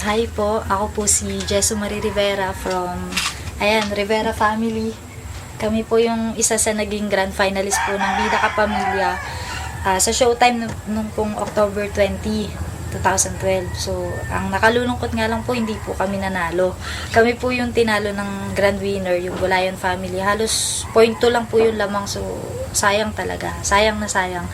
Hi po, ako po si Jesu Marie Rivera from, Rivera Family. Kami po yung isa sa naging grand finalist po ng Bida Kapamilya sa Showtime nung pong October 20, 2012. So, ang nakalulungkot nga lang po, hindi po kami nanalo. Kami po yung tinalo ng grand winner, yung Gulayan Family. Halos 0.2 lang po yung lamang, so sayang talaga. Sayang na sayang.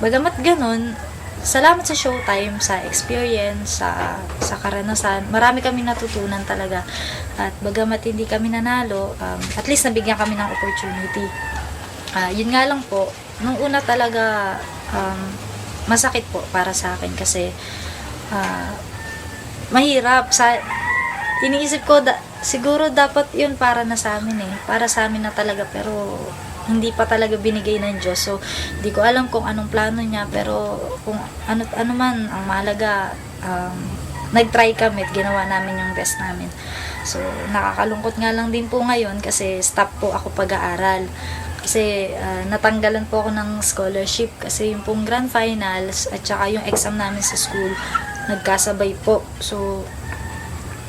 Bagamat ganun, salamat sa Showtime, sa experience, sa karanasan. Marami kami natutunan talaga. At bagamat hindi kami nanalo, at least nabigyan kami ng opportunity. Yun nga lang po, nung una talaga, masakit po para sa akin kasi mahirap. Iniisip ko, siguro dapat yun para na sa amin para sa amin na talaga, pero hindi pa talaga binigay ng Diyos. So, hindi ko alam kung anong plano niya, pero kung ano man, ang mahalaga, nag-try kami at ginawa namin yung best namin. So, nakakalungkot nga lang din po ngayon kasi stop po ako pag-aaral. Kasi natanggalan po ako ng scholarship kasi yung pong grand finals at saka yung exam namin sa school, nagkasabay po. So,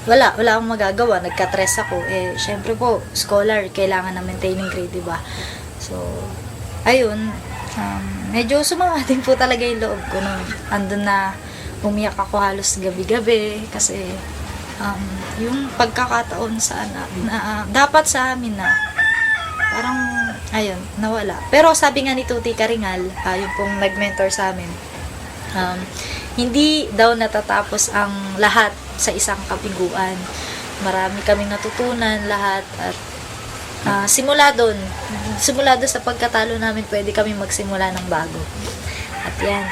wala akong magagawa, nagka-stress ako. Syempre po, scholar, kailangan na maintaining grade, diba? So, ayun, medyo sumama din po talaga yung loob ko nung andun na umiyak ako halos gabi-gabi kasi yung pagkakataon sana na dapat sa amin na parang, ayun, nawala. Pero sabi nga ni Tuti Karingal, yung pong nag-mentor sa amin, hindi daw natatapos ang lahat sa isang kabiguan. Marami kaming natutunan lahat at simula doon sa pagkatalo namin, pwede kami magsimula ng bago. At yan,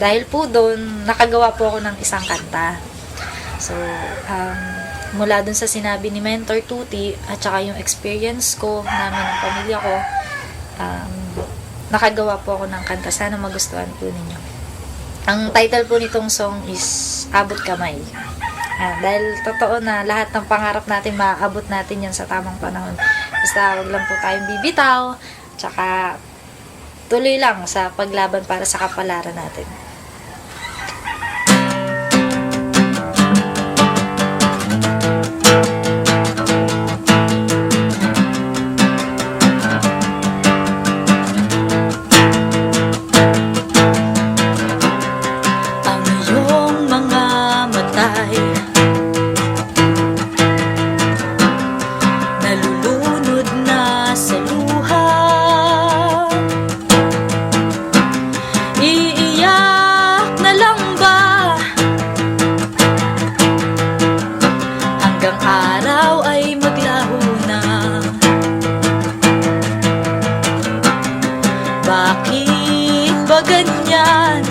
dahil po doon, nakagawa po ako ng isang kanta. So, mula doon sa sinabi ni Mentor Tuti at saka yung experience ko namin ng pamilya ko, nakagawa po ako ng kanta. Sana magustuhan po ninyo. Ang title po nitong song is Abot Kamay. Dahil totoo na lahat ng pangarap natin, maaabot natin yan sa tamang panahon. Basta wag lang po tayong bibitaw, tsaka tuloy lang sa paglaban para sa kapalaran natin. Ang iyong mga matay nalulunod na sa luha, iiyak na lang ba hanggang araw ay maglaho na? Bakit ba ganyan?